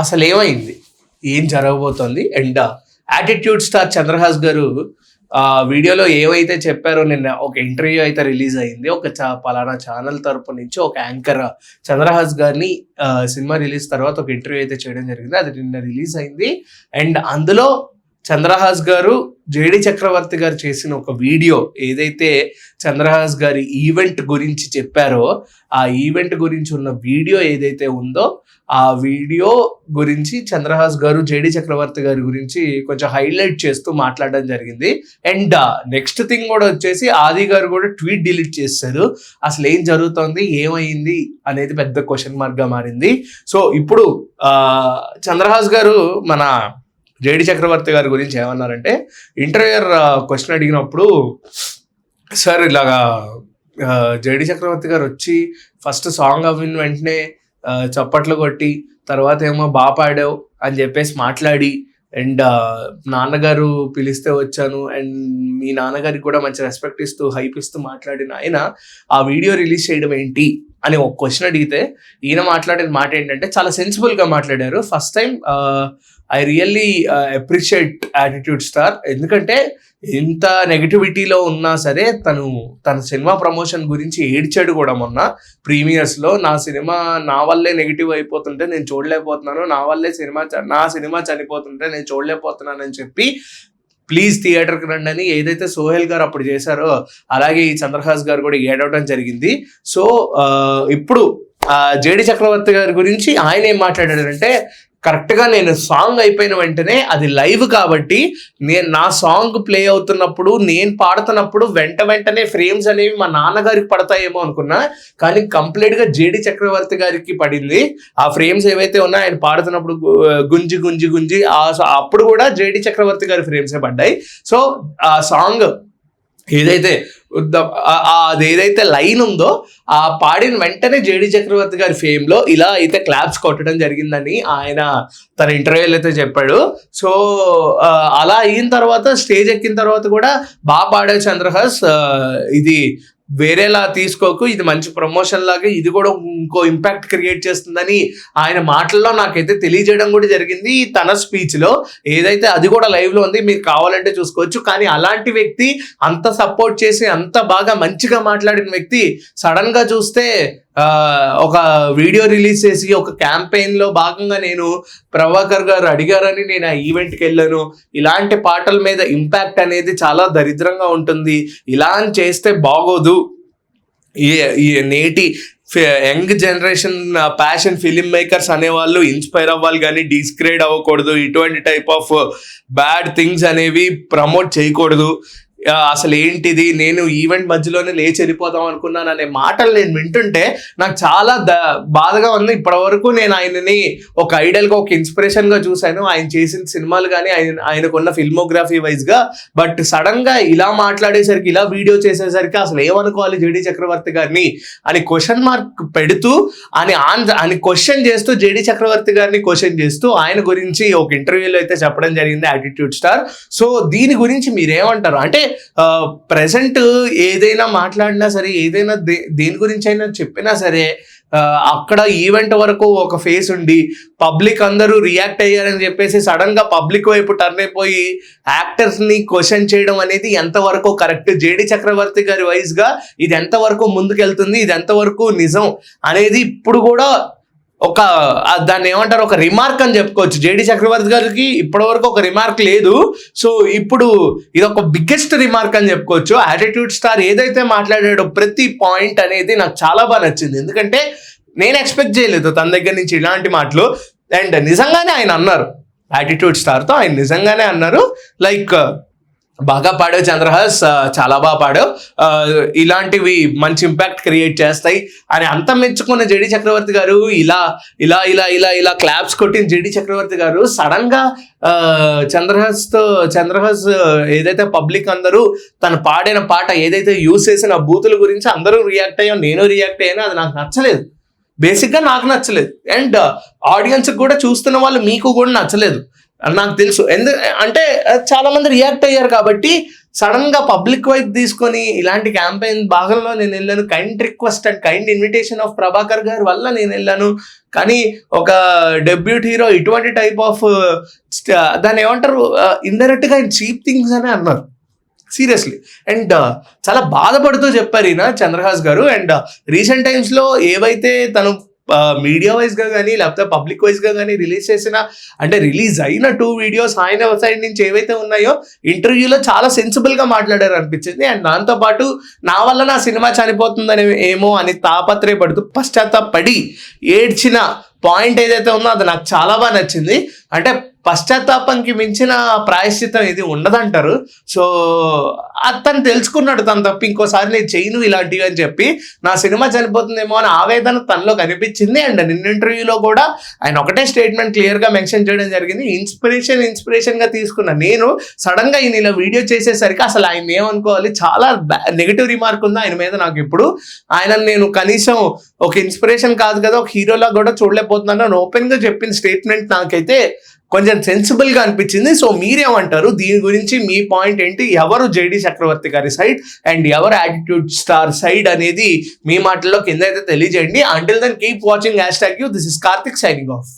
అసలు ఏమైంది, ఏం జరగబోతోంది? అండ్ యాటిట్యూడ్ స్టార్ చంద్రహాస్ గారు వీడియోలో ఏవైతే చెప్పారో, నిన్న ఒక ఇంటర్వ్యూ అయితే రిలీజ్ అయింది. ఒక పలానా ఛానల్ తరపు నుంచి ఒక యాంకర్ చంద్రహాస్ గారిని సినిమా రిలీజ్ తర్వాత ఒక ఇంటర్వ్యూ అయితే చేయడం జరిగింది. అది నిన్న రిలీజ్ అయింది. అండ్ అందులో చంద్రహాస్ గారు జేడి చక్రవర్తి గారు చేసిన ఒక వీడియో, ఏదైతే చంద్రహాస్ గారి ఈవెంట్ గురించి చెప్పారో ఆ ఈవెంట్ గురించి ఉన్న వీడియో ఏదైతే ఉందో ఆ వీడియో గురించి చంద్రహాస్ గారు జేడి చక్రవర్తి గారి గురించి కొంచెం హైలైట్ చేస్తూ మాట్లాడడం జరిగింది. అండ్ నెక్స్ట్ థింగ్ కూడా వచ్చేసి ఆది గారు కూడా ట్వీట్ డిలీట్ చేశారు. అసలు ఏం జరుగుతోంది, ఏమైంది అనేది పెద్ద క్వశ్చన్ మార్క్ గా మారింది. సో ఇప్పుడు చంద్రహాస్ గారు మన జేడి చక్రవర్తి గారి గురించి ఏమన్నారంటే, ఇంటర్వ్యూయర్ క్వశ్చన్ అడిగినప్పుడు, సార్ ఇలాగా జేడి చక్రవర్తి గారు వచ్చి ఫస్ట్ సాంగ్ అవిన వెంటనే చప్పట్లు కొట్టి తర్వాత ఏమో బాగా పాడావు అని చెప్పేసి మాట్లాడి, అండ్ నాన్నగారు పిలిస్తే వచ్చాను, అండ్ మీ నాన్నగారికి కూడా మంచి రెస్పెక్ట్ ఇస్తూ హైప్ ఇస్తూ మాట్లాడిన ఆయన ఆ వీడియో రిలీజ్ చేయడం ఏంటి అని ఒక క్వశ్చన్ అడిగితే, ఈయన మాట్లాడిన మాట ఏంటంటే చాలా సెన్సిబుల్గా మాట్లాడారు. First time I really appreciate attitude star. ఎందుకంటే ఇంత నెగటివిటీలో ఉన్నా సరే తన సినిమా ప్రమోషన్ గురించి ఏడ్చాడు కూడా మొన్న ప్రీమియర్స్లో. నా వల్లే నెగిటివ్ అయిపోతుంటే నేను చూడలేకపోతున్నాను, నా వల్లే నా సినిమా చనిపోతుంటే నేను చూడలేకపోతున్నాను అని చెప్పి, ప్లీజ్ థియేటర్కి రండి అని ఏదైతే సోహెల్ గారు అప్పుడు చేశారో అలాగే ఈ చంద్రహాస్ గారు కూడా ఏడవడం జరిగింది. సో ఇప్పుడు జేడి చక్రవర్తి గారి గురించి ఆయన ఏం మాట్లాడారంటే, కరెక్ట్గా నేను సాంగ్ అయిపోయిన వెంటనే, అది లైవ్ కాబట్టి నా సాంగ్ ప్లే అవుతున్నప్పుడు నేను పాడుతున్నప్పుడు వెంటనే ఫ్రేమ్స్ అనేవి మా నాన్నగారికి పడతాయేమో అనుకున్నా, కానీ కంప్లీట్గా జేడి చక్రవర్తి గారికి పడింది. ఆ ఫ్రేమ్స్ ఏవైతే ఉన్నాయో ఆయన పాడుతున్నప్పుడు గుంజి గుంజి గుంజి అప్పుడు కూడా జేడి చక్రవర్తి గారి ఫ్రేమ్సే పడ్డాయి. సో ఆ సాంగ్ అదేదైతే లైన్ ఉందో ఆ పాడిన వెంటనే జేడి చక్రవర్తి గారి ఫేమ్లో ఇలా అయితే క్లాప్స్ కొట్టడం జరిగిందని ఆయన తన ఇంటర్వ్యూలో అయితే చెప్పాడు. సో అలా అయిన తర్వాత స్టేజ్ ఎక్కిన తర్వాత కూడా బాగా పాడే చంద్రహాస్, ఇది వేరేలా తీసుకోకు, ఇది మంచి ప్రమోషన్ లాగా, ఇది కూడా ఇంకో ఇంపాక్ట్ క్రియేట్ చేస్తుందని ఆయన మాటల్లో నాకైతే తెలియజేయడం కూడా జరిగింది తన స్పీచ్లో. ఏదైతే అది కూడా లైవ్లో ఉంది, మీరు కావాలంటే చూసుకోవచ్చు. కానీ అలాంటి వ్యక్తి, అంత సపోర్ట్ చేసి అంత బాగా మంచిగా మాట్లాడిన వ్యక్తి సడన్గా చూస్తే ఒక వీడియో రిలీజ్ చేసి ఒక క్యాంపెయిన్లో భాగంగా నేను ప్రభాకర్ గారు అడిగారని నేను ఆ ఈవెంట్కి వెళ్ళాను, ఇలాంటి పాటల మీద ఇంపాక్ట్ అనేది చాలా దరిద్రంగా ఉంటుంది, ఇలా అని చేస్తే బాగోదు, ఈ నేటి young generation passion film makers అనేవాళ్ళు ఇన్స్పైర్ అవ్వాలి కానీ డిస్క్రేడ్ అవ్వకూడదు, ఇటువంటి టైప్ ఆఫ్ బ్యాడ్ థింగ్స్ అనేవి ప్రమోట్ చేయకూడదు, అసలు ఏంటిది, నేను ఈవెంట్ మధ్యలోనే లేచి వెళ్ళిపోతాం అనుకున్నాను అనే మాటలు నేను వింటుంటే నాకు చాలా బాధగా ఉంది. ఇప్పటివరకు నేను ఆయనని ఒక ఐడల్గా, ఒక ఇన్స్పిరేషన్గా చూశాను, ఆయన చేసిన సినిమాలు కానీ ఆయనకున్న ఫిల్మోగ్రఫీ వైజ్గా. బట్ సడన్గా ఇలా మాట్లాడేసరికి, ఇలా వీడియో చేసేసరికి అసలు ఏమనుకోవాలి జేడి చక్రవర్తి గారిని అని క్వశ్చన్ మార్క్ పెడుతూ అని క్వశ్చన్ చేస్తూ, జేడి చక్రవర్తి గారిని క్వశ్చన్ చేస్తూ ఆయన గురించి ఒక ఇంటర్వ్యూలో అయితే చెప్పడం జరిగింది యాటిట్యూడ్ స్టార్. సో దీని గురించి మీరేమంటారు? అంటే ప్రెసెంట్ ఏదైనా మాట్లాడినా సరే, ఏదైనా దేని గురించి అయినా చెప్పినా సరే, అక్కడ ఈవెంట్ వరకు ఒక ఫేస్ ఉండి పబ్లిక్ అందరూ రియాక్ట్ అయ్యారని చెప్పేసి సడన్ గా పబ్లిక్ వైపు టర్న్ అయిపోయి యాక్టర్స్ ని క్వశ్చన్ చేయడం అనేది ఎంతవరకు కరెక్ట్? జేడి చక్రవర్తి గారి వైజ్ గా ఇది ఎంతవరకు ముందుకెళ్తుంది, ఇది ఎంతవరకు నిజం అనేది ఇప్పుడు కూడా ఒక దాన్ని ఏమంటారు, ఒక రిమార్క్ అని చెప్పుకోవచ్చు. జేడి చక్రవర్తి గారికి ఇప్పటి వరకు ఒక రిమార్క్ లేదు. సో ఇప్పుడు ఇది ఒక బిగ్గెస్ట్ రిమార్క్ అని చెప్పుకోవచ్చు. యాటిట్యూడ్ స్టార్ ఏదైతే మాట్లాడాడో ప్రతి పాయింట్ అనేది నాకు చాలా బాగా నచ్చింది. ఎందుకంటే నేను ఎక్స్పెక్ట్ చేయలేదు తన దగ్గర నుంచి ఇలాంటి మాటలు. అండ్ నిజంగానే ఆయన అన్నారు, యాటిట్యూడ్ స్టార్తో ఆయన నిజంగానే అన్నారు, లైక్ బాగా పాడావు చంద్రహాస్, చాలా బాగా పాడావు, ఇలాంటివి మంచి ఇంపాక్ట్ క్రియేట్ చేస్తాయి అని అంత మెచ్చుకున్న జేడి చక్రవర్తి గారు ఇలా ఇలా ఇలా ఇలా ఇలా క్లాప్స్ కొట్టిన జేడి చక్రవర్తి గారు సడన్ గా చంద్రహాస్ ఏదైతే పబ్లిక్ అందరూ తను పాడిన పాట ఏదైతే యూజ్ చేసిన బూతుల గురించి అందరూ రియాక్ట్ అయ్యాం, నేను రియాక్ట్ అయ్యాను, అది నాకు నచ్చలేదు. బేసిక్గా నాకు నచ్చలేదు. అండ్ ఆడియన్స్ కూడా, చూస్తున్న వాళ్ళు మీకు కూడా నచ్చలేదు. నాకు తెలుసు అంటే చాలా మంది రియాక్ట్ అయ్యారు కాబట్టి సడన్ గా పబ్లిక్ వైపు తీసుకొని ఇలాంటి క్యాంపెయిన్ భాగంలో నేను వెళ్ళాను. Kind request and kind invitation of Prabhakar గారి వల్ల నేను వెళ్ళాను. కానీ ఒక డెబ్యూట్ హీరో ఇటువంటి టైప్ ఆఫ్ దాన్ని ఏమంటారు, ఇండైరెక్ట్ గా చీప్ థింగ్స్ అని అన్నారు సీరియస్లీ. అండ్ చాలా బాధపడుతూ చెప్పారు ఈయన చంద్రహాస్ గారు. అండ్ రీసెంట్ టైమ్స్ లో ఏవైతే తను మీడియా వైజ్ గా కానీ లేకపోతే పబ్లిక్ వైజ్ గా కానీ రిలీజ్ చేసిన, అంటే రిలీజ్ అయిన 2 వీడియోస్ ఆయన సైడ్ నుంచి ఏవైతే ఉన్నాయో ఇంటర్వ్యూలో చాలా సెన్సిబుల్ గా మాట్లాడారు అనిపించింది. అండ్ దాంతో పాటు నా వల్ల నా సినిమా చనిపోతుందని ఏమో అని తాపత్రయపడుతూ పశ్చాత్తాపడి ఏడ్చిన పాయింట్ ఏదైతే ఉందో అది నాకు చాలా బాగా నచ్చింది. అంటే పశ్చాత్తాపంకి మించిన ప్రాయశ్చిత్తం ఇది ఉండదంటారు. సో అతను తెలుసుకున్నాడు తను తప్ప ఇంకోసారి నేను చేయను ఇలాంటివి అని చెప్పి. నా సినిమా చనిపోతుందేమో అని ఆవేదన తనలో కనిపించింది. అండ్ నిన్న ఇంటర్వ్యూలో కూడా ఆయన ఒకటే స్టేట్మెంట్ క్లియర్గా మెన్షన్ చేయడం జరిగింది, ఇన్స్పిరేషన్గా తీసుకున్న నేను సడన్గా ఈయన ఇలా వీడియో చేసేసరికి అసలు ఆయన ఏమనుకోవాలి, చాలా నెగిటివ్ రిమార్క్ ఉంది ఆయన మీద. నాకు ఇప్పుడు ఆయన నేను కనీసం ఒక ఇన్స్పిరేషన్ కాదు కదా, ఒక హీరోలా కూడా చూడలేకపోతున్నాను అని ఓపెన్గా చెప్పిన స్టేట్మెంట్ నాకైతే కొంచెం సెన్సిబుల్గా అనిపించింది. సో మీరేమంటారు దీని గురించి, మీ పాయింట్ ఏంటి? ఎవరు జేడి చక్రవర్తి గారి సైడ్ అండ్ ఎవరు యాటిట్యూడ్ స్టార్ సైడ్ అనేది మీ మాటల్లో కింద అయితే తెలియజేయండి. Until then keep watching #you. This is Karthik signing of.